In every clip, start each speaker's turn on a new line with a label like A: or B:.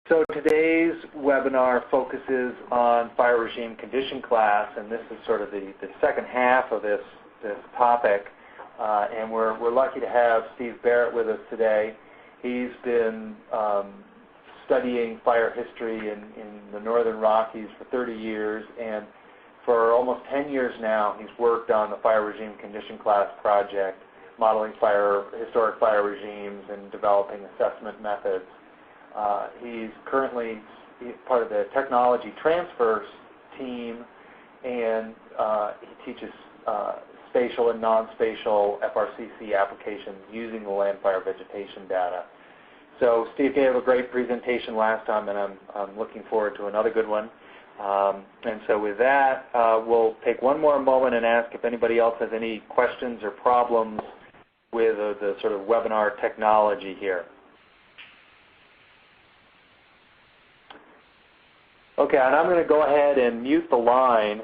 A: So today's webinar focuses on fire regime condition class, and this is sort of the second half of this topic. And we're lucky to have Steve Barrett with us today. He's been studying fire history in the Northern Rockies for 30 years, and for almost 10 years now he's worked on the fire regime condition class project, modeling historic fire regimes and developing assessment methods. He's currently part of the technology transfer team, and he teaches spatial and non-spatial FRCC applications using the land fire vegetation data. So Steve gave a great presentation last time, and I'm looking forward to another good one. And so with that, we'll take one more moment and ask if anybody else has any questions or problems with the sort of webinar technology here. Okay, and I'm going to go ahead and mute the line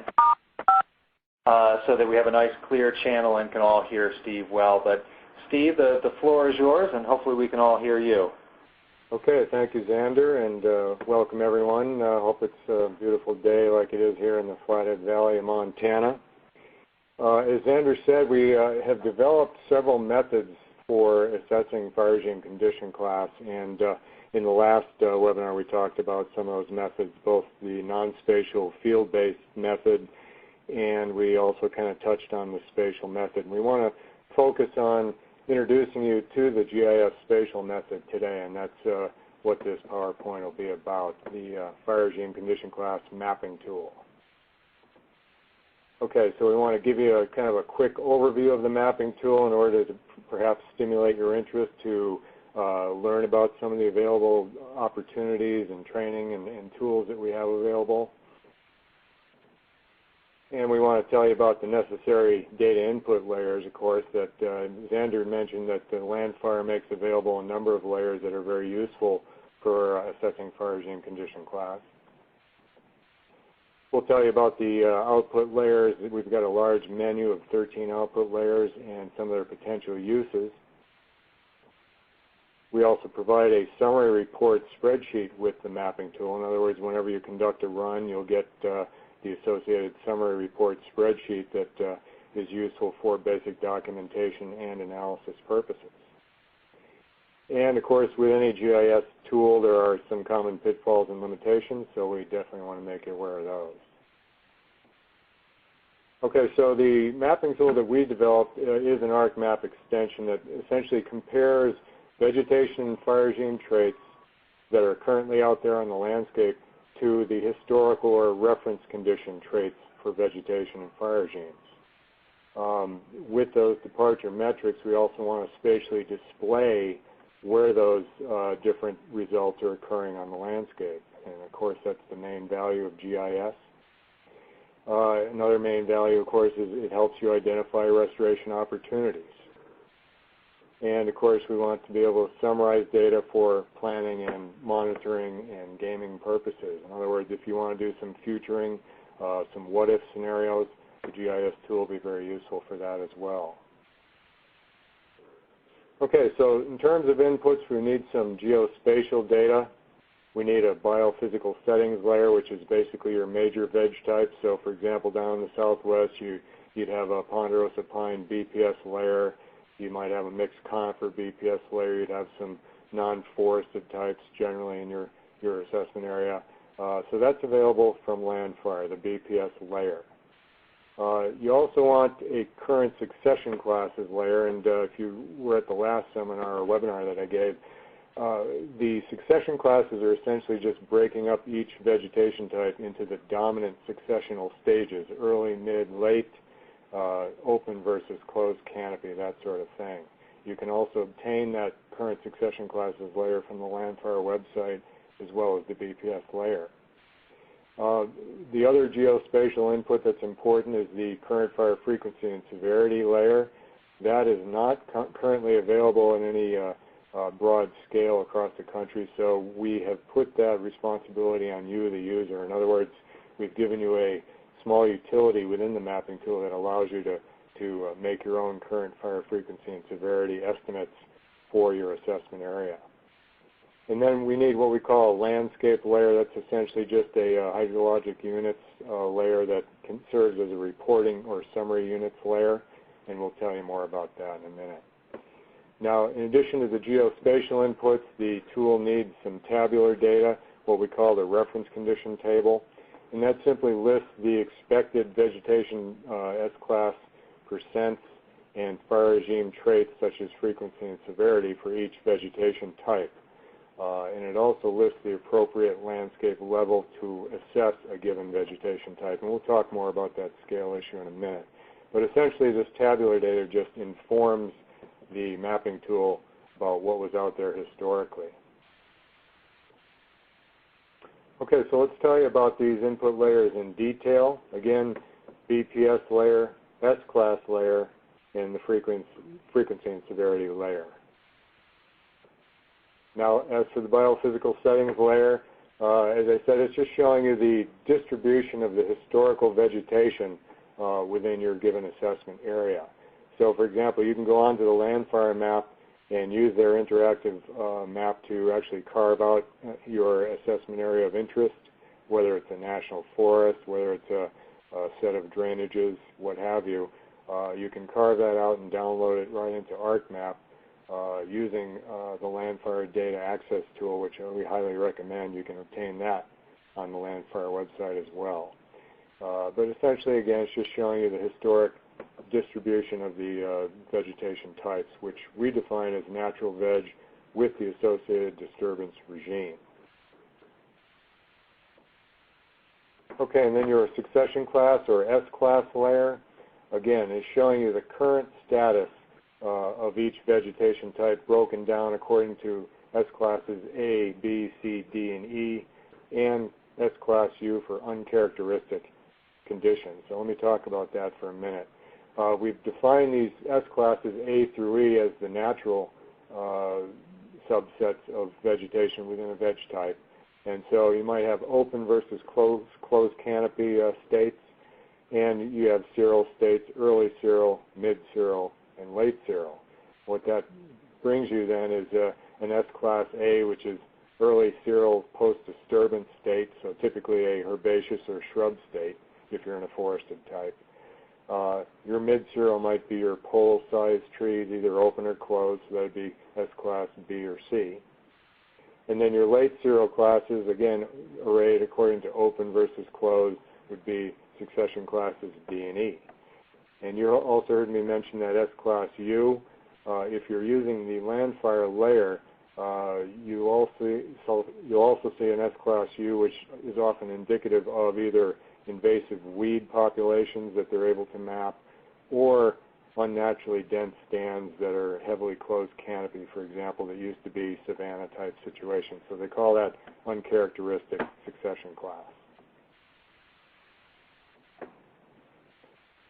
A: so that we have a nice clear channel and can all hear Steve well. But Steve, the floor is yours, and hopefully we can all hear you.
B: Okay, thank you, Xander, and welcome everyone. I hope it's a beautiful day like it is here in the Flathead Valley of Montana. As Xander said, we have developed several methods for assessing fire regime condition class, and in the last webinar we talked about some of those methods, both the non-spatial field-based method, and we also kind of touched on the spatial method. We want to focus on introducing you to the GIS spatial method today, and that's what this PowerPoint will be about, the fire regime condition class mapping tool. Okay, so we want to give you a kind of a quick overview of the mapping tool in order to perhaps stimulate your interest to learn about some of the available opportunities and training and tools that we have available. And we want to tell you about the necessary data input layers, of course, that Xander mentioned that the land fire makes available a number of layers that are very useful for assessing fire regime condition class. We'll tell you about the output layers. We've got a large menu of 13 output layers and some of their potential uses. We also provide a summary report spreadsheet with the mapping tool. In other words, whenever you conduct a run, you'll get the associated summary report spreadsheet that is useful for basic documentation and analysis purposes. And of course, with any GIS tool, there are some common pitfalls and limitations, so we definitely want to make you aware of those. Okay, so the mapping tool that we developed is an ArcMap extension that essentially compares vegetation and fire regime traits that are currently out there on the landscape to the historical or reference condition traits for vegetation and fire regimes. With those departure metrics, we also want to spatially display where those different results are occurring on the landscape. And of course, that's the main value of GIS. Another main value, of course, is it helps you identify restoration opportunities. And of course, we want to be able to summarize data for planning and monitoring and gaming purposes. In other words, if you want to do some futuring, some what-if scenarios, the GIS tool will be very useful for that as well. Okay, so in terms of inputs, we need some geospatial data. We need a biophysical settings layer, which is basically your major veg types. So for example, down in the southwest, you'd have a ponderosa pine BPS layer. You might have a mixed conifer BPS layer. You'd have some non-forested types generally in your assessment area. So that's available from land fire, the BPS layer. You also want a current succession classes layer, and if you were at the last seminar or webinar that I gave, the succession classes are essentially just breaking up each vegetation type into the dominant successional stages, early, mid, late, open versus closed canopy, that sort of thing. You can also obtain that current succession classes layer from the land fire website as well as the BPS layer. The other geospatial input that's important is the current fire frequency and severity layer. That is not currently available in any broad scale across the country, so we have put that responsibility on you, the user. In other words, we've given you a small utility within the mapping tool that allows you to make your own current fire frequency and severity estimates for your assessment area. And then we need what we call a landscape layer. That's essentially just a hydrologic units layer that serves as a reporting or summary units layer, and we'll tell you more about that in a minute. Now, in addition to the geospatial inputs, the tool needs some tabular data, what we call the reference condition table, and that simply lists the expected vegetation S-class percents and fire regime traits such as frequency and severity for each vegetation type. And it also lists the appropriate landscape level to assess a given vegetation type. And we'll talk more about that scale issue in a minute. But essentially, this tabular data just informs the mapping tool about what was out there historically. Okay, so let's tell you about these input layers in detail. Again, BPS layer, S-class layer, and the frequency and severity layer. Now, as for the biophysical settings layer, as I said, it's just showing you the distribution of the historical vegetation within your given assessment area. So, for example, you can go onto the landfire map and use their interactive map to actually carve out your assessment area of interest, whether it's a national forest, whether it's a set of drainages, what have you. You can carve that out and download it right into ArcMap using the Landfire Data Access tool, which we highly recommend. You can obtain that on the Landfire website as well. But essentially, again, it's just showing you the historic distribution of the vegetation types, which we define as natural veg with the associated disturbance regime. Okay, and then your succession class or S-class layer, again, is showing you the current status of each vegetation type broken down according to S-classes A, B, C, D, and E, and S-class U for uncharacteristic conditions. So let me talk about that for a minute. We've defined these S-classes A through E as the natural subsets of vegetation within a veg type. And so you might have open versus closed canopy states, and you have cirral states, early cirral, mid-cirral, and late cirral. What that brings you then is an S-class A, which is early cirral post-disturbance state, so typically a herbaceous or shrub state if you're in a forested type. Your mid-cirral might be your pole-sized trees, either open or closed, so that would be S-class B or C. And then your late cirral classes, again, arrayed according to open versus closed, would be succession classes D and E. And you also heard me mention that S-class U. If you're using the landfire layer, you'll also see an S-class U, which is often indicative of either invasive weed populations that they're able to map, or unnaturally dense stands that are heavily closed canopy, for example, that used to be savanna-type situations. So they call that uncharacteristic succession class.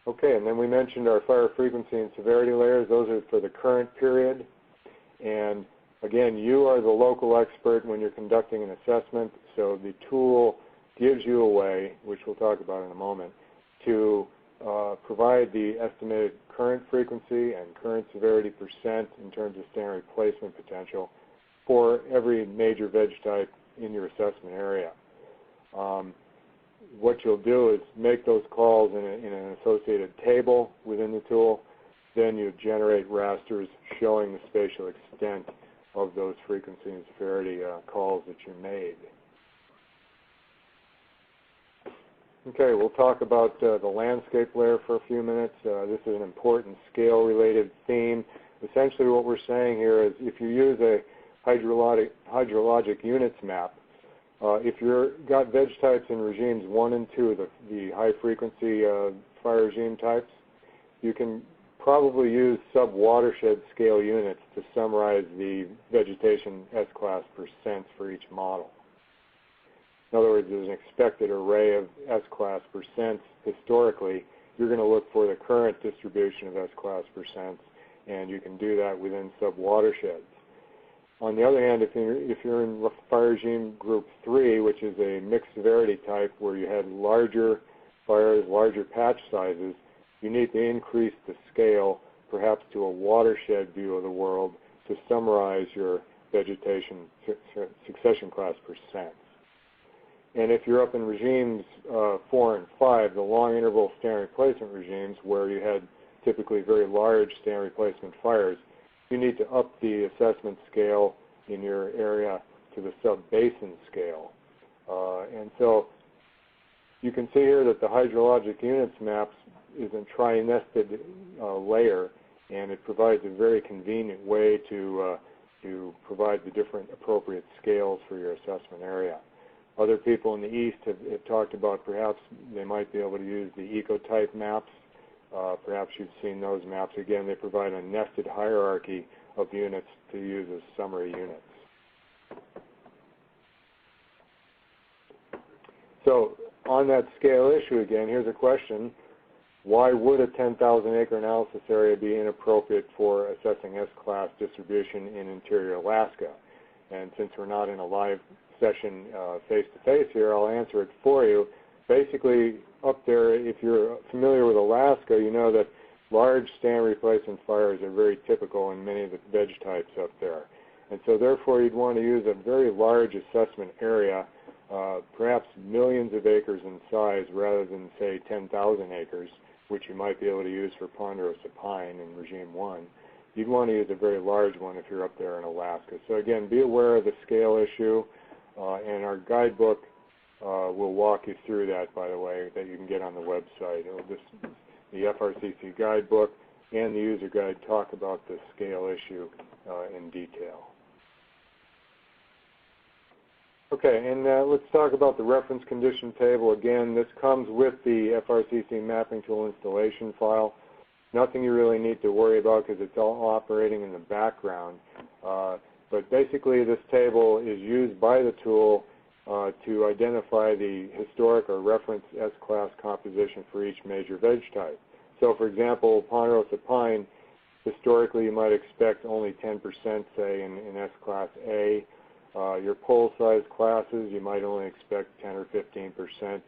B: Okay, and then we mentioned our fire frequency and severity layers. Those are for the current period. And again, you are the local expert when you're conducting an assessment, so the tool gives you a way, which we'll talk about in a moment, to provide the estimated current frequency and current severity percent in terms of standard replacement potential for every major veg type in your assessment area. What you'll do is make those calls in an associated table within the tool. Then you generate rasters showing the spatial extent of those frequency and severity calls that you made. Okay, we'll talk about the landscape layer for a few minutes. This is an important scale-related theme. Essentially what we're saying here is if you use a hydrologic units map, if you've got veg types in regimes 1 and 2, the high-frequency fire regime types, you can probably use sub-watershed scale units to summarize the vegetation S-class percents for each model. In other words, there's an expected array of S-class percents historically. You're going to look for the current distribution of S-class percents, and you can do that within sub-watersheds. On the other hand, if you're in fire regime group 3, which is a mixed severity type where you had larger fires, larger patch sizes, you need to increase the scale perhaps to a watershed view of the world to summarize your vegetation succession class percents. And if you're up in regimes 4 and 5, the long interval stand replacement regimes, where you had typically very large stand replacement fires, you need to up the assessment scale in your area to the sub-basin scale. And so you can see here that the hydrologic units maps is a tri-nested layer, and it provides a very convenient way to provide the different appropriate scales for your assessment area. Other people in the East have talked about perhaps they might be able to use the ecotype maps. Perhaps you've seen those maps. Again, they provide a nested hierarchy of units to use as summary units. So on that scale issue again, here's a question. Why would a 10,000 acre analysis area be inappropriate for assessing S-class distribution in interior Alaska? And since we're not in a live session face-to-face here, I'll answer it for you. Basically, up there, if you're familiar with Alaska, you know that large stand replacement fires are very typical in many of the veg types up there. And so therefore, you'd want to use a very large assessment area, perhaps millions of acres in size rather than, say, 10,000 acres, which you might be able to use for ponderosa pine in regime 1. You'd want to use a very large one if you're up there in Alaska. So again, be aware of the scale issue, and our guidebook will walk you through that, by the way, that you can get on the website. The FRCC guidebook and the user guide talk about the scale issue in detail. Okay, and let's talk about the reference condition table. Again, this comes with the FRCC mapping tool installation file. Nothing you really need to worry about because it's all operating in the background. But basically, this table is used by the tool to identify the historic or reference S-class composition for each major veg type. So, for example, ponderosa pine, historically you might expect only 10%, say, in S-class A. Your pole size classes, you might only expect 10 or 15%.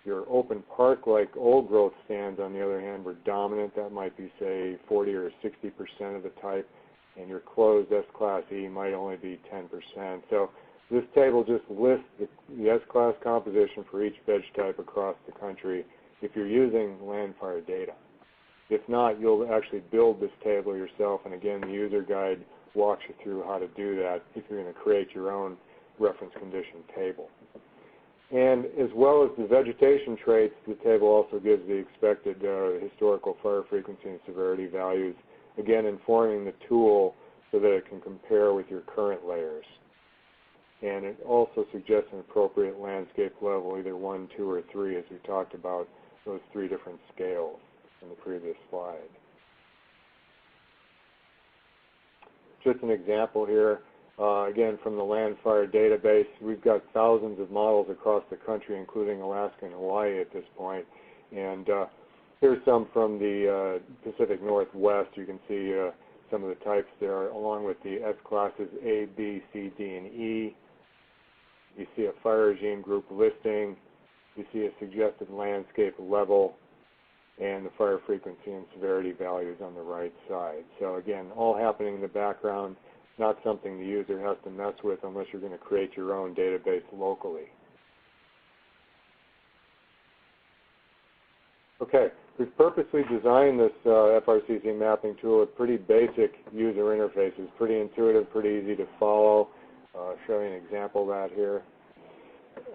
B: Your open park-like old growth stands, on the other hand, were dominant. That might be, say, 40 or 60% of the type. And your closed S-class E might only be 10%. So this table just lists the S-class composition for each veg type across the country if you're using landfire data. If not, you'll actually build this table yourself, and again, the user guide walks you through how to do that if you're going to create your own reference condition table. And as well as the vegetation traits, the table also gives the expected historical fire frequency and severity values, again informing the tool so that it can compare with your current layers. And it also suggests an appropriate landscape level, either 1, 2, or 3, as we talked about those 3 different scales in the previous slide. Just an example here, again from the Landfire database. We've got thousands of models across the country, including Alaska and Hawaii at this point. And here's some from the Pacific Northwest. You can see some of the types there, along with the S classes A, B, C, D, and E. You see a fire regime group listing. You see a suggested landscape level, and the fire frequency and severity values on the right side. So again, all happening in the background, not something the user has to mess with unless you're going to create your own database locally. Okay, we've purposely designed this FRCC mapping tool with pretty basic user interfaces, pretty intuitive, pretty easy to follow. Show you an example of that here.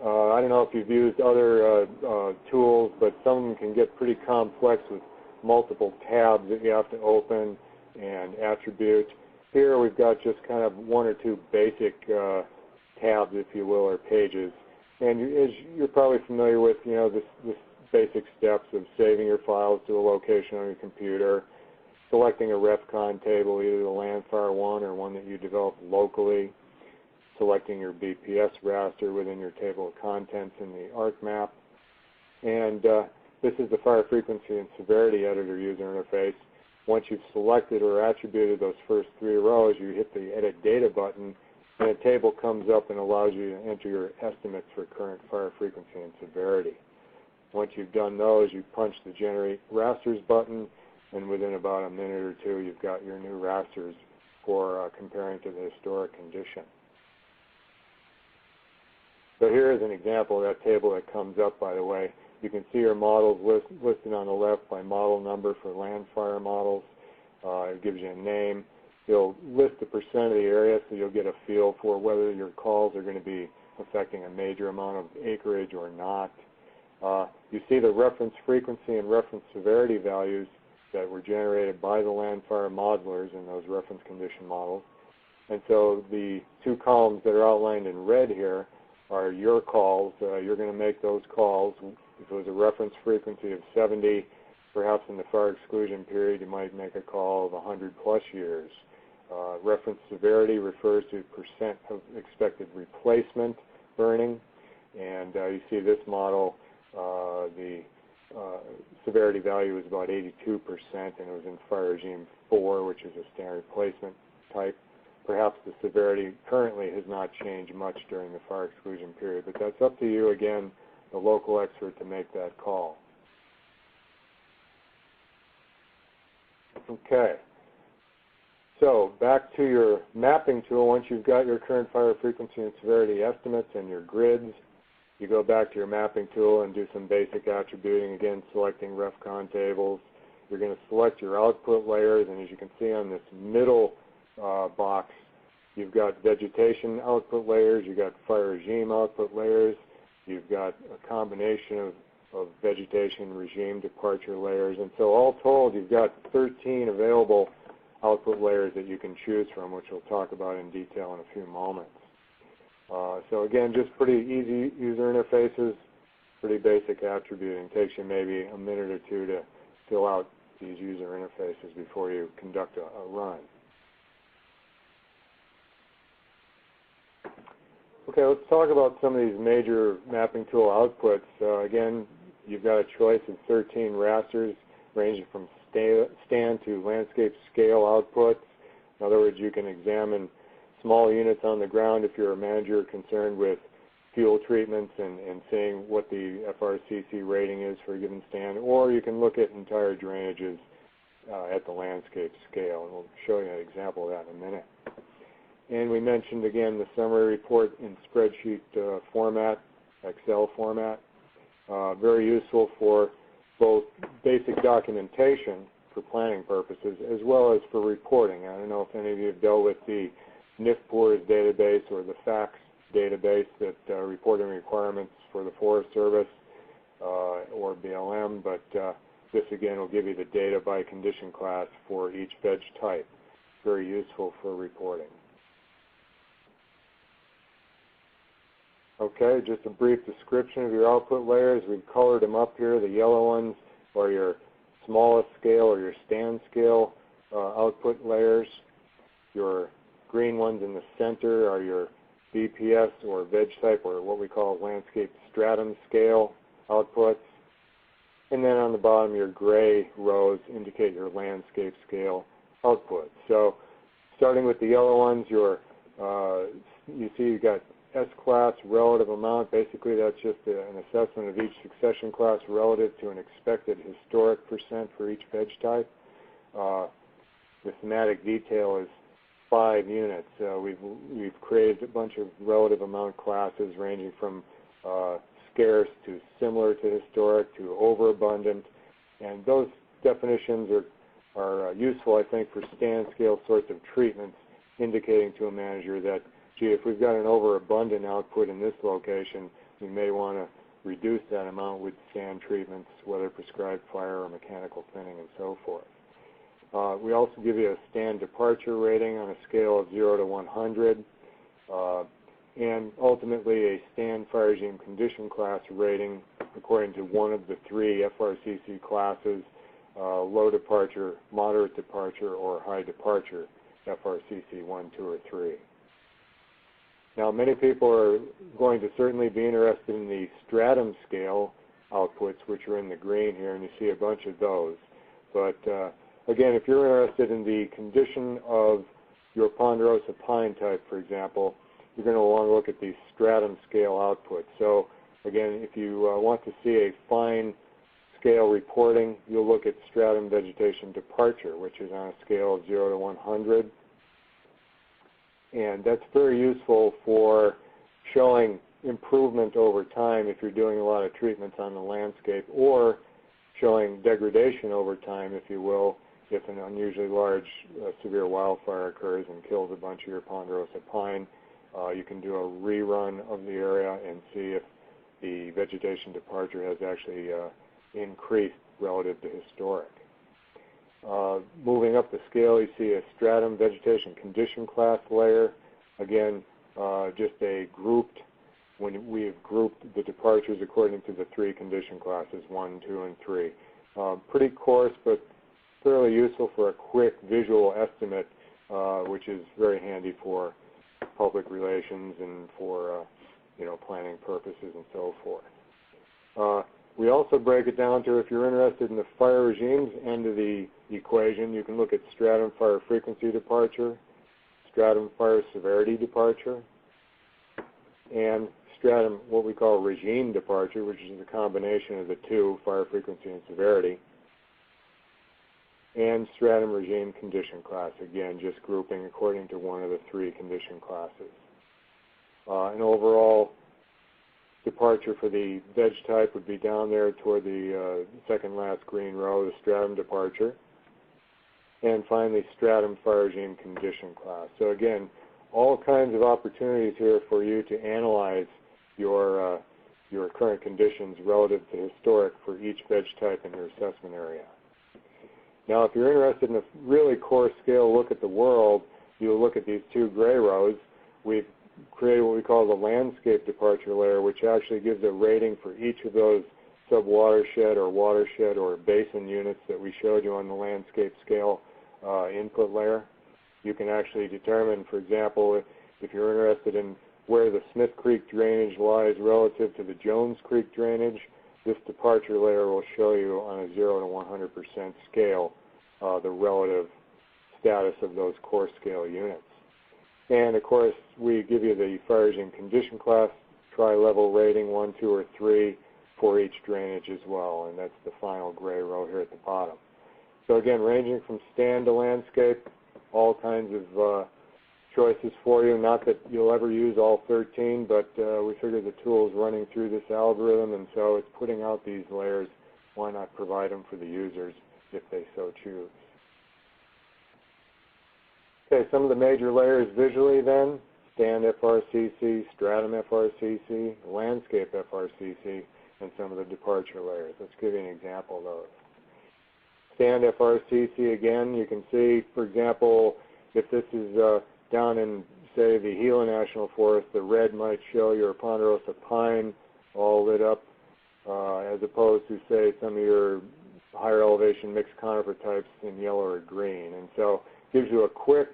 B: I don't know if you've used other tools, but some of them can get pretty complex with multiple tabs that you have to open and attribute. Here we've got just kind of 1 or 2 basic tabs, if you will, or pages. And as you're probably familiar with, you know, this basic steps of saving your files to a location on your computer, selecting a RefCon table, either the Landfire one or one that you develop locally, selecting your BPS raster within your table of contents in the ArcMap. And this is the fire frequency and severity editor user interface. Once you've selected or attributed those first 3 rows, you hit the Edit Data button, and a table comes up and allows you to enter your estimates for current fire frequency and severity. Once you've done those, you punch the Generate Rasters button, and within about a minute or 2, you've got your new rasters for comparing to the historic condition. So here is an example of that table that comes up, by the way. You can see your models listed on the left by model number for land fire models. It gives you a name. It'll list the percent of the area, so you'll get a feel for whether your calls are going to be affecting a major amount of acreage or not. You see the reference frequency and reference severity values that were generated by the land fire modelers in those reference condition models. And so the two columns that are outlined in red here are your calls. You're going to make those calls. If it was a reference frequency of 70, perhaps in the fire exclusion period, you might make a call of 100 plus years. Reference severity refers to percent of expected replacement burning. And you see this model, the severity value is about 82%, and it was in fire regime 4, which is a standard replacement type. Perhaps the severity currently has not changed much during the fire exclusion period, but that's up to you, again, the local expert, to make that call. Okay. So back to your mapping tool. Once you've got your current fire frequency and severity estimates and your grids, you go back to your mapping tool and do some basic attributing, again, selecting RefCon tables. You're going to select your output layers, and as you can see on this middle box, you've got vegetation output layers, you've got fire regime output layers, you've got a combination of vegetation regime departure layers, and so all told, you've got 13 available output layers that you can choose from, which we'll talk about in detail in a few moments. So again, just pretty easy user interfaces, pretty basic attributing. It takes you maybe a minute or two to fill out these user interfaces before you conduct a run. Okay, let's talk about some of these major mapping tool outputs. Again, you've got a choice of 13 rasters ranging from stand to landscape scale outputs. In other words, you can examine small units on the ground if you're a manager concerned with fuel treatments and seeing what the FRCC rating is for a given stand, or you can look at entire drainages at the landscape scale, and we'll show you an example of that in a minute. And we mentioned, again, the summary report in spreadsheet format, Excel format. Very useful for both basic documentation for planning purposes as well as for reporting. I don't know if any of you have dealt with the NIFPORS database or the FACS database that reporting requirements for the Forest Service or BLM, but this again will give you the data by condition class for each veg type. Very useful for reporting. Okay, just a brief description of your output layers. We've colored them up here. The yellow ones are your smallest scale or your stand scale output layers. Your green ones in the center are your BPS or veg type, or what we call landscape stratum scale outputs. And then on the bottom, your gray rows indicate your landscape scale outputs. So starting with the yellow ones, you see you've got S-class relative amount. Basically, that's just an assessment of each succession class relative to an expected historic percent for each veg type. The thematic detail is 5 units. We've created a bunch of relative amount classes ranging from scarce to similar to historic to overabundant, and those definitions are useful, I think, for stand scale sorts of treatments, indicating to a manager that, gee, if we've got an overabundant output in this location, we may want to reduce that amount with stand treatments, whether prescribed fire or mechanical thinning and so forth. We also give you a stand departure rating on a scale of 0 to 100, and ultimately a stand fire regime condition class rating according to one of the 3 FRCC classes, low departure, moderate departure, or high departure, FRCC 1, 2, or 3. Now, many people are going to certainly be interested in the stratum scale outputs, which are in the green here, and you see a bunch of those. But again, if you're interested in the condition of your ponderosa pine type, for example, you're going to want to look at the stratum scale output. So again, if you want to see a fine scale reporting, you'll look at stratum vegetation departure, which is on a scale of 0 to 100. And that's very useful for showing improvement over time if you're doing a lot of treatments on the landscape, or showing degradation over time, if you will, if an unusually large severe wildfire occurs and kills a bunch of your ponderosa pine. You can do a rerun of the area and see if the vegetation departure has actually increased relative to historic. Moving up the scale, you see a stratum vegetation condition class layer. Again, just a grouped, when we have grouped the departures according to the 3 condition classes, 1, 2, and 3. Pretty coarse, but fairly useful for a quick visual estimate, which is very handy for public relations and for planning purposes and so forth. We also break it down to, if you're interested in the fire regimes end of the equation, you can look at stratum fire frequency departure, stratum fire severity departure, and stratum, what we call regime departure, which is a combination of the 2, fire frequency and severity, and stratum regime condition class, again, just grouping according to one of the 3 condition classes. An overall departure for the veg type would be down there toward the second last green row, the stratum departure. And finally, stratum fire regime condition class. So again, all kinds of opportunities here for you to analyze your current conditions relative to historic for each veg type in your assessment area. Now, if you're interested in a really coarse scale look at the world, you'll look at these 2 gray rows. We've created what we call the landscape departure layer, which actually gives a rating for each of those sub-watershed or watershed or basin units that we showed you on the landscape scale input layer. You can actually determine, for example, if you're interested in where the Smith Creek drainage lies relative to the Jones Creek drainage, this departure layer will show you on a 0 to 100% scale the relative status of those core scale units. And of course, we give you the fire regime condition class tri-level rating 1, 2, or 3 for each drainage as well, and that's the final gray row here at the bottom. So again, ranging from stand to landscape, all kinds of choices for you. Not that you'll ever use all 13, but we figure the tool is running through this algorithm, and so it's putting out these layers. Why not provide them for the users if they so choose? Okay, some of the major layers visually then: stand FRCC, stratum FRCC, landscape FRCC, and some of the departure layers. Let's give you an example of those. Stand FRCC, again, you can see, for example, if this is down in, say, the Gila National Forest, the red might show your ponderosa pine all lit up, as opposed to, say, some of your higher elevation mixed conifer types in yellow or green. And so it gives you a quick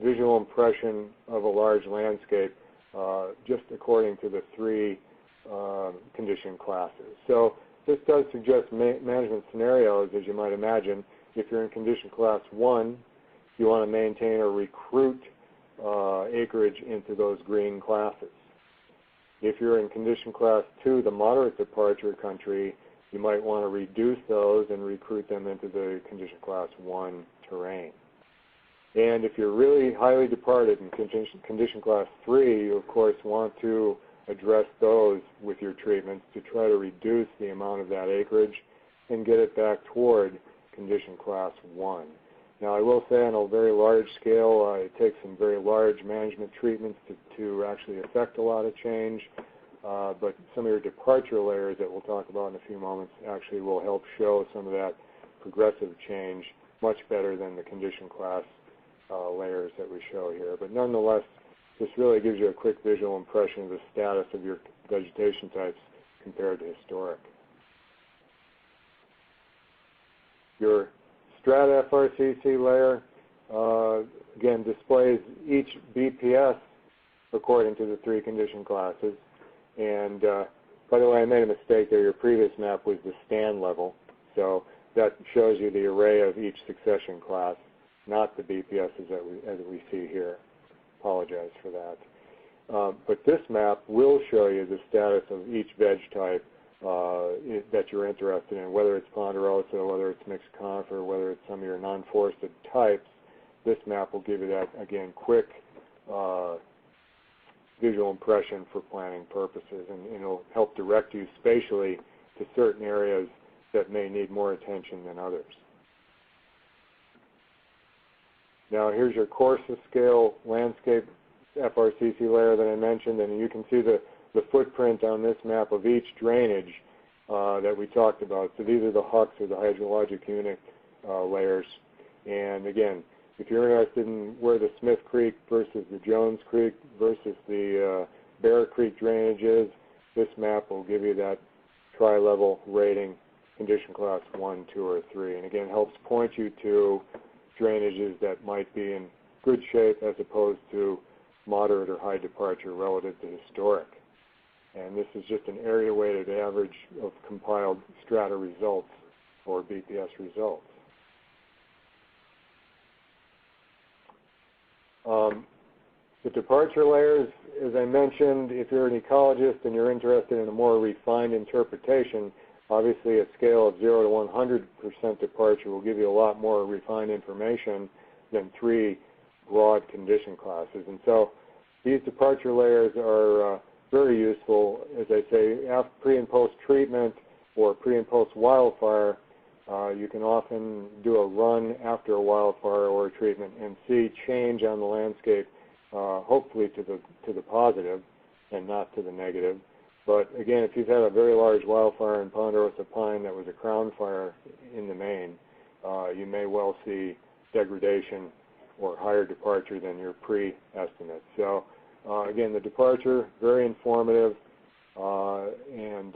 B: visual impression of a large landscape just according to the 3 condition classes. So this does suggest management scenarios, as you might imagine. If you're in condition class 1, you want to maintain or recruit acreage into those green classes. If you're in condition class 2, the moderate departure country, you might want to reduce those and recruit them into the condition class 1 terrain. And if you're really highly departed in condition class 3, you of course want to address those with your treatments to try to reduce the amount of that acreage and get it back toward condition class 1. Now, I will say on a very large scale, it takes some very large management treatments to actually affect a lot of change, but some of your departure layers that we'll talk about in a few moments actually will help show some of that progressive change much better than the condition class layers that we show here. But nonetheless, this really gives you a quick visual impression of the status of your vegetation types compared to historic. Your strata FRCC layer, again, displays each BPS according to the 3 condition classes. And by the way, I made a mistake there. Your previous map was the stand level. So that shows you the array of each succession class, not the BPSs as we see here. Apologize for that. But this map will show you the status of each veg type that you're interested in, whether it's ponderosa, whether it's mixed conifer, whether it's some of your non-forested types. This map will give you that, again, quick visual impression for planning purposes, and it'll help direct you spatially to certain areas that may need more attention than others. Now here's your course of scale landscape FRCC layer that I mentioned, and you can see the footprint on this map of each drainage that we talked about. So these are the HUCs, or the hydrologic unit layers. And again, if you're interested in where the Smith Creek versus the Jones Creek versus the Barrett Creek drainage is, this map will give you that tri-level rating, condition class 1, 2, or 3. And again, helps point you to drainages that might be in good shape as opposed to moderate or high departure relative to historic. And this is just an area-weighted average of compiled strata results, or BPS results. The departure layers, as I mentioned, if you're an ecologist and you're interested in a more refined interpretation, obviously a scale of 0 to 100% departure will give you a lot more refined information than 3 broad condition classes. And so these departure layers are very useful, as I say, after pre and post treatment or pre and post wildfire. You can often do a run after a wildfire or a treatment and see change on the landscape, hopefully to the positive and not to the negative. But again, if you've had a very large wildfire in Ponderosa Pine that was a crown fire in the main, you may well see degradation or higher departure than your pre-estimate. So again, the departure, very informative and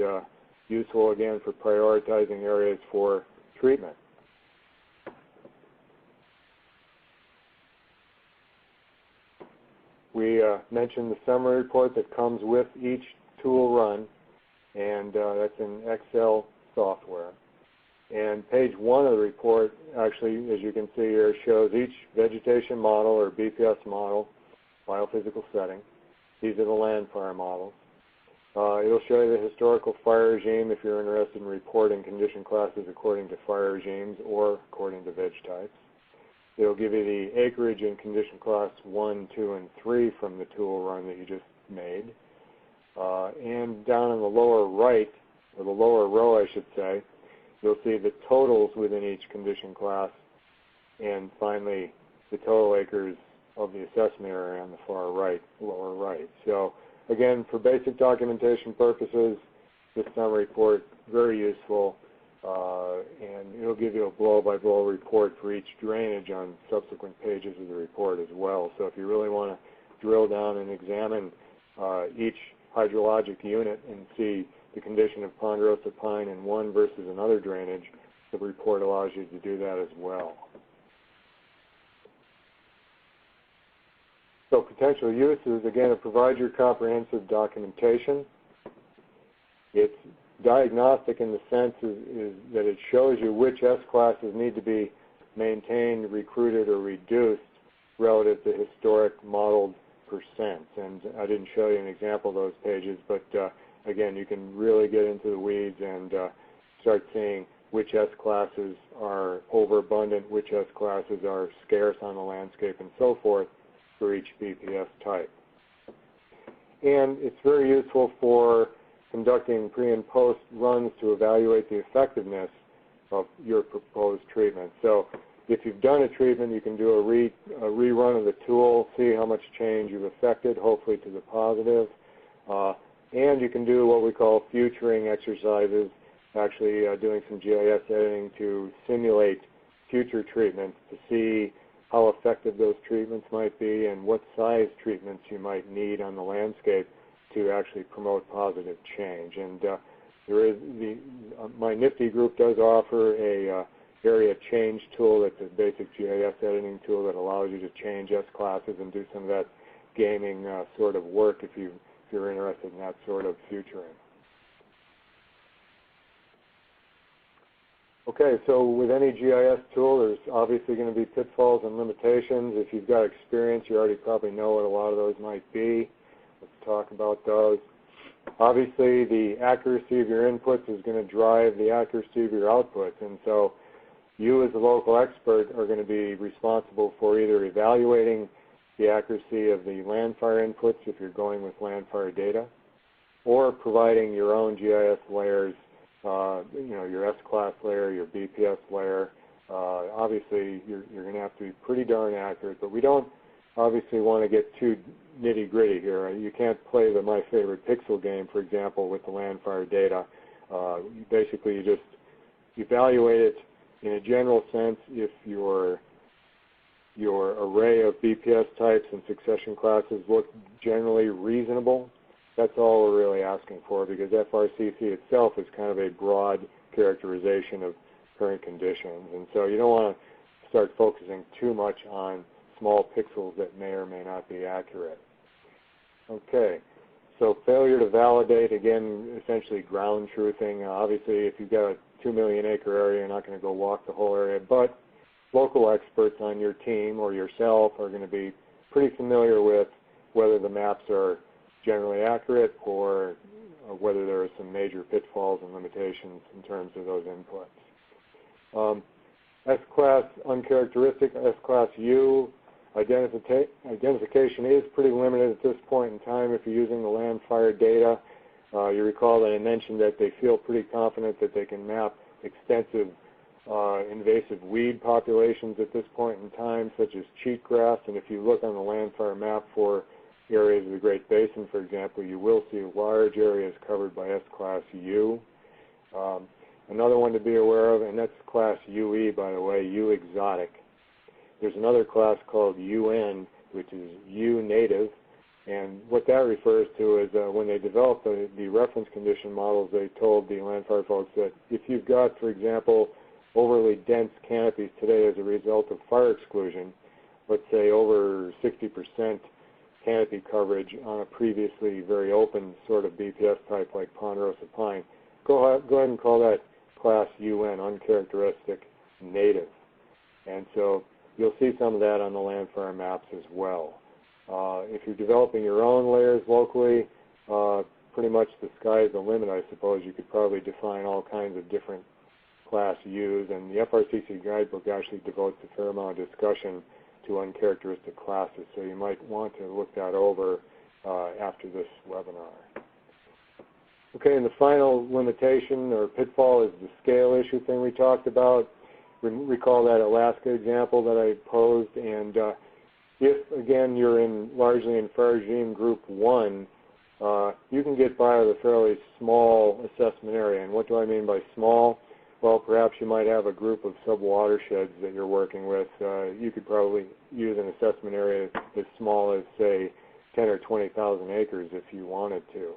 B: useful again for prioritizing areas for treatment. We mentioned the summary report that comes with each tool run, and that's in Excel software. And page 1 of the report, actually, as you can see here, shows each vegetation model or BPS model, biophysical setting. These are the land fire models. It'll show you the historical fire regime if you're interested in reporting condition classes according to fire regimes or according to veg types. It'll give you the acreage in condition class 1, 2, and 3 from the tool run that you just made. And down in the lower right, or the lower row I should say, you'll see the totals within each condition class, and finally the total acres of the assessment area on the far right, lower right. So again, for basic documentation purposes, this summary report, very useful, and it'll give you a blow-by-blow report for each drainage on subsequent pages of the report as well. So if you really want to drill down and examine each hydrologic unit and see the condition of Ponderosa Pine in one versus another drainage, the report allows you to do that as well. So potential uses, again, it provides your comprehensive documentation. It's diagnostic in the sense is that it shows you which S classes need to be maintained, recruited, or reduced relative to historic modeled percents. And I didn't show you an example of those pages, but again, you can really get into the weeds and start seeing which S classes are overabundant, which S classes are scarce on the landscape, and so forth for each BPS type. And it's very useful for conducting pre and post runs to evaluate the effectiveness of your proposed treatment. So if you've done a treatment, you can do a rerun of the tool, see how much change you've affected, hopefully to the positive. And you can do what we call futuring exercises, actually doing some GIS editing to simulate future treatments to see how effective those treatments might be and what size treatments you might need on the landscape to actually promote positive change. And there is my Nifty group does offer a area change tool that's a basic GIS editing tool that allows you to change S classes and do some of that gaming sort of work if you're interested in that sort of futuring. Okay, so with any GIS tool, there's obviously going to be pitfalls and limitations. If you've got experience, you already probably know what a lot of those might be. Let's talk about those. Obviously, the accuracy of your inputs is going to drive the accuracy of your outputs, and so you as a local expert are going to be responsible for either evaluating the accuracy of the landfire inputs if you're going with landfire data, or providing your own GIS layers, your S-class layer, your BPS layer. Obviously, you're going to have to be pretty darn accurate, but we don't obviously want to get too nitty-gritty here. You can't play the My Favorite Pixel game, for example, with the landfire data. Basically, you just evaluate it in a general sense if your array of BPS types and succession classes look generally reasonable. That's all we're really asking for, because FRCC itself is kind of a broad characterization of current conditions. And so you don't want to start focusing too much on small pixels that may or may not be accurate. Okay, so failure to validate, again, essentially ground truthing. Obviously, if you've got a 2 million acre area, you're not going to go walk the whole area, but local experts on your team or yourself are going to be pretty familiar with whether the maps are generally accurate or whether there are some major pitfalls and limitations in terms of those inputs. S-class uncharacteristic, S-class U, identification is pretty limited at this point in time if you're using the landfire data. You recall that I mentioned that they feel pretty confident that they can map extensive invasive weed populations at this point in time, such as cheatgrass, and if you look on the landfire map for areas of the Great Basin, for example, you will see large areas covered by S-class U. Another one to be aware of, and that's class UE, by the way, U exotic. There's another class called UN, which is U native, and what that refers to is when they developed the reference condition models, they told the landfire folks that if you've got, for example, overly dense canopies today as a result of fire exclusion, let's say over 60% canopy coverage on a previously very open sort of BPS type like ponderosa pine, go ahead and call that class UN, uncharacteristic native. And so you'll see some of that on the landfire maps as well. If you're developing your own layers locally, pretty much the sky is the limit, I suppose. You could probably define all kinds of different class U's, and the FRCC guidebook actually devotes a fair amount of discussion to uncharacteristic classes, so you might want to look that over after this webinar. Okay, and the final limitation or pitfall is the scale issue thing we talked about. Recall that Alaska example that I posed, and if, again, you're largely in fire regime group 1, you can get by with a fairly small assessment area. And what do I mean by small? Well, perhaps you might have a group of sub-watersheds that you're working with. You could probably use an assessment area as small as, say, 10 or 20,000 acres if you wanted to.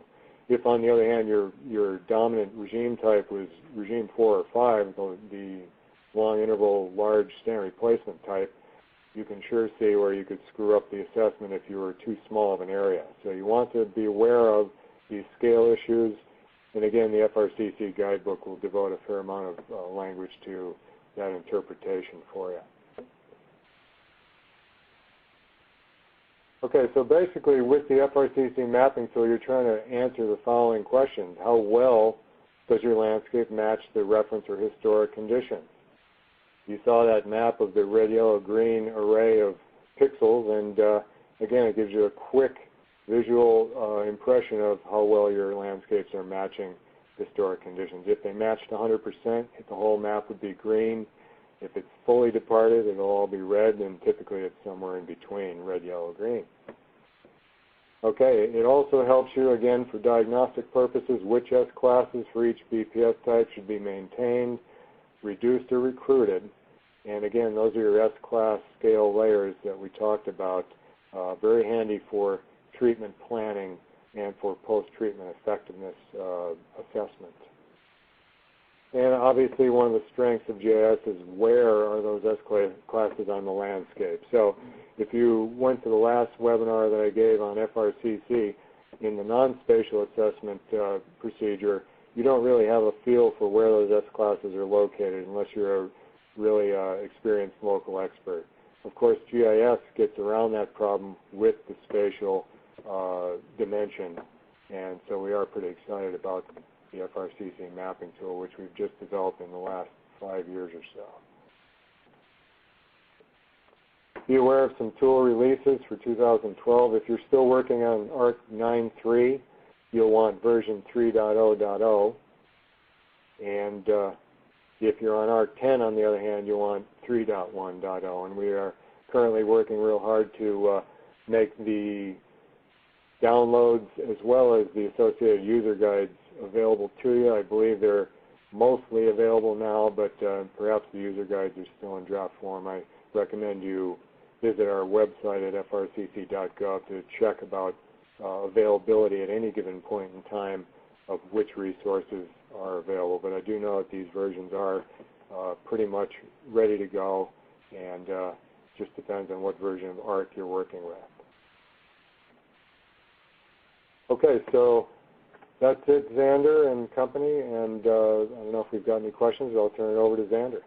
B: If, on the other hand, your dominant regime type was regime 4 or 5, the long interval large standard replacement type, you can sure see where you could screw up the assessment if you were too small of an area. So you want to be aware of these scale issues. And again, the FRCC guidebook will devote a fair amount of language to that interpretation for you. Okay, so basically with the FRCC mapping tool, you're trying to answer the following questions. How well does your landscape match the reference or historic conditions? You saw that map of the red, yellow, green array of pixels, and again, it gives you a quick visual impression of how well your landscapes are matching historic conditions. If they matched 100%, the whole map would be green. If it's fully departed, it'll all be red, and typically it's somewhere in between, red, yellow, green. Okay, it also helps you, again, for diagnostic purposes, which S classes for each BPS type should be maintained, reduced, or recruited. And again, those are your S-class scale layers that we talked about. Very handy for treatment planning and for post-treatment effectiveness assessment. And obviously one of the strengths of GIS is where are those S-classes on the landscape. So if you went to the last webinar that I gave on FRCC, in the non-spatial assessment procedure, you don't really have a feel for where those S-classes are located unless you're a really experienced local expert. Of course, GIS gets around that problem with the spatial dimension, and so we are pretty excited about the FRCC mapping tool, which we've just developed in the last 5 years or so. be aware of some tool releases for 2012. If you're still working on ARC 9.3, you'll want version 3.0.0. And if you're on ARC 10, on the other hand, you'll want 3.1.0. And we are currently working real hard to make the downloads as well as the associated user guides available to you. I believe they're mostly available now, but perhaps the user guides are still in draft form. I recommend you visit our website at frcc.gov to check about availability at any given point in time of which resources are available. But I do know that these versions are pretty much ready to go, and just depends on what version of ARC you're working with. Okay, so that's it, Xander and company, and I don't know if we've got any questions. I'll turn it over to Xander.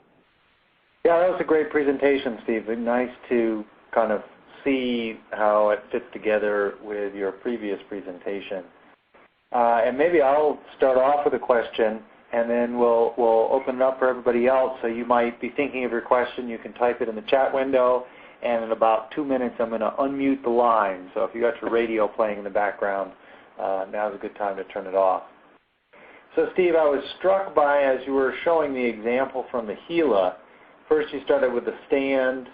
A: Yeah, that was a great presentation, Steve. Nice to kind of see how it fits together with your previous presentation. And maybe I'll start off with a question, and then we'll open it up for everybody else. So you might be thinking of your question. You can type it in the chat window, and in about 2 minutes I'm going to unmute the line. So if you got your radio playing in the background, now's a good time to turn it off. So Steve, I was struck by, as you were showing the example from the Gila, first you started with the stand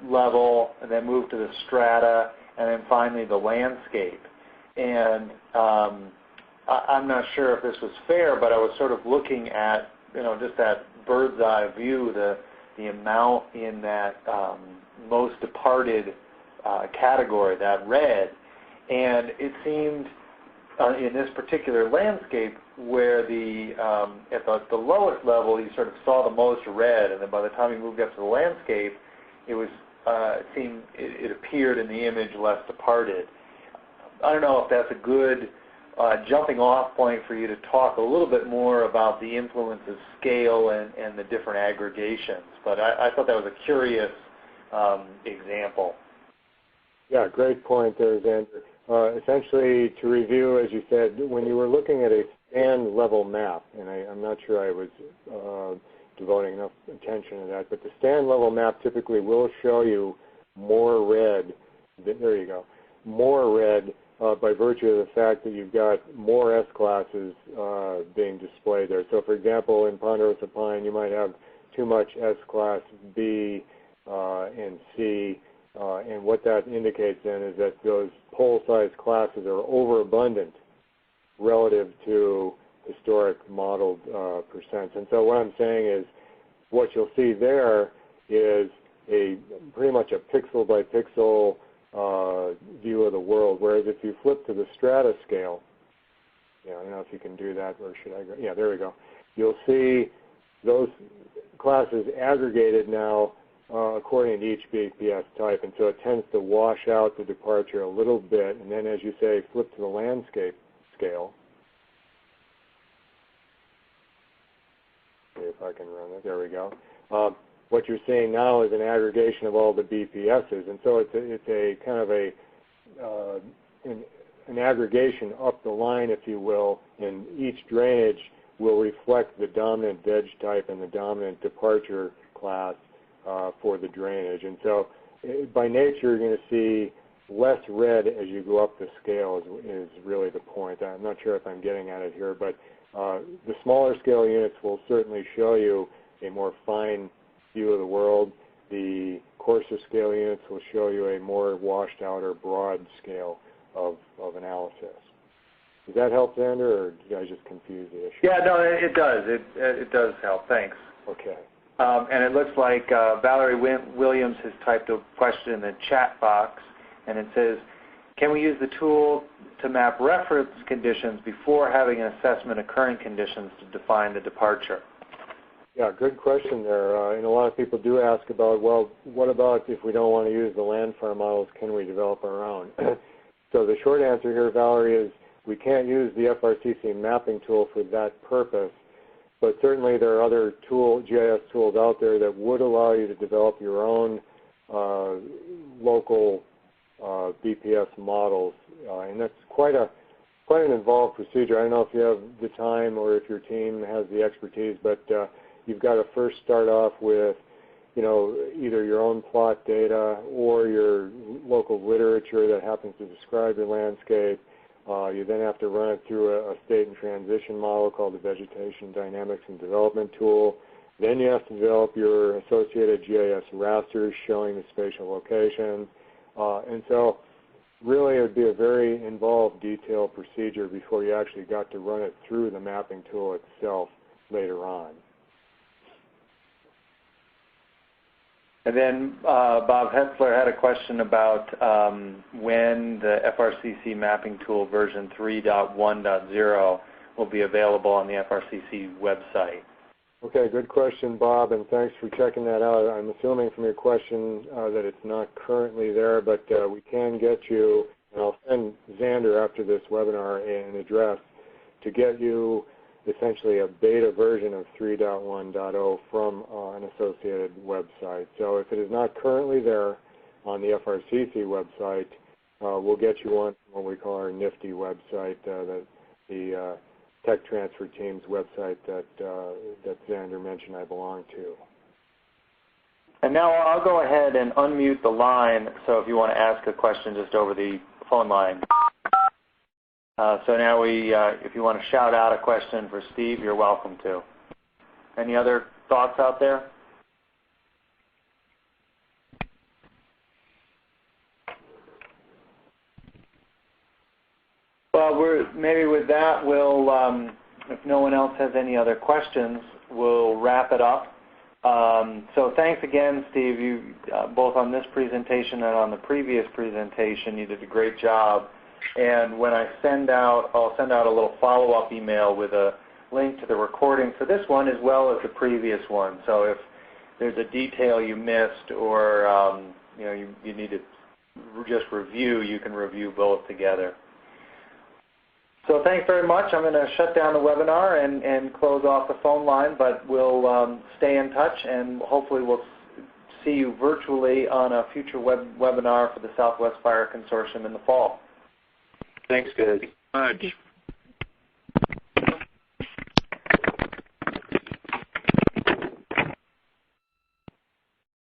A: level, and then moved to the strata, and then finally the landscape. And I'm not sure if this was fair, but I was sort of looking at, just that bird's eye view, the amount in that most departed category, that red. And it seemed in this particular landscape where at the lowest level you sort of saw the most red, and then by the time you moved up to the landscape, it appeared in the image less departed. I don't know if that's a good jumping off point for you to talk a little bit more about the influence of scale and the different aggregations, but I thought that was a curious example.
B: Yeah, great point there, Xander. Essentially, to review, as you said, when you were looking at a stand level map, and I'm not sure I was devoting enough attention to that, but the stand level map typically will show you more red, there you go, more red by virtue of the fact that you've got more S-classes being displayed there. So for example, in Ponderosa Pine, you might have too much S-class B and C, and what that indicates then is that those pole-sized classes are overabundant relative to historic modeled percents. And so what I'm saying is what you'll see there is pretty much a pixel by pixel view of the world, whereas if you flip to the strata scale, I don't know if you can do that, or should I go? Yeah, there we go. You'll see those classes aggregated now according to each BPS type, and so it tends to wash out the departure a little bit, and then as you say, flip to the landscape scale. See if I can run it. There we go. What you're seeing now is an aggregation of all the BPSs, and so it's a kind of an aggregation up the line, if you will, and each drainage will reflect the dominant veg type and the dominant departure class for the drainage. And so by nature you're going to see less red as you go up the scale is really the point. I'm not sure if I'm getting at it here, but the smaller scale units will certainly show you a more fine view of the world. The coarser scale units will show you a more washed out or broad scale of analysis. Does that help, Xander, or did I just confuse the issue?
A: Yeah, no, it does. It does help. Thanks.
B: Okay.
A: And it looks like Valerie Williams has typed a question in the chat box, and it says, can we use the tool to map reference conditions before having an assessment of current conditions to define the departure?
B: Yeah, good question there. And a lot of people do ask about, well, what about if we don't want to use the landfarm models, can we develop our own? So the short answer here, Valerie, is we can't use the FRCC mapping tool for that purpose, but certainly there are other GIS tools out there that would allow you to develop your own local BPS models, and that's quite an involved procedure. I don't know if you have the time or if your team has the expertise, but you've got to first start off with either your own plot data or your local literature that happens to describe your landscape. You then have to run it through a state and transition model called the Vegetation Dynamics and Development Tool. Then you have to develop your associated GIS rasters showing the spatial location. And so really it would be a very involved, detailed procedure before you actually got to run it through the mapping tool itself later on.
A: And then Bob Hetzler had a question about when the FRCC mapping tool version 3.1.0 will be available on the FRCC website.
B: Okay, good question, Bob, and thanks for checking that out. I'm assuming from your question that it's not currently there, but we can get you, and I'll send Xander after this webinar an address to get you essentially a beta version of 3.1.0 from an associated website. So if it is not currently there on the FRCC website, we'll get you one from what we call our nifty website, the Tech Transfer Team's website that Xander mentioned I belong to.
A: And now I'll go ahead and unmute the line, so if you want to ask a question just over the phone line. So now if you want to shout out a question for Steve, you're welcome to. Any other thoughts out there? Well, maybe with that, we'll, if no one else has any other questions, we'll wrap it up. So thanks again, Steve. You both on this presentation and on the previous presentation, you did a great job. And when I'll send out a little follow-up email with a link to the recording for this one as well as the previous one. So if there's a detail you missed or you need to just review, you can review both together. So thanks very much. I'm going to shut down the webinar and close off the phone line, but we'll stay in touch and hopefully we'll see you virtually on a future webinar for the Southwest Fire Consortium in the fall.
C: Thanks, guys. Much.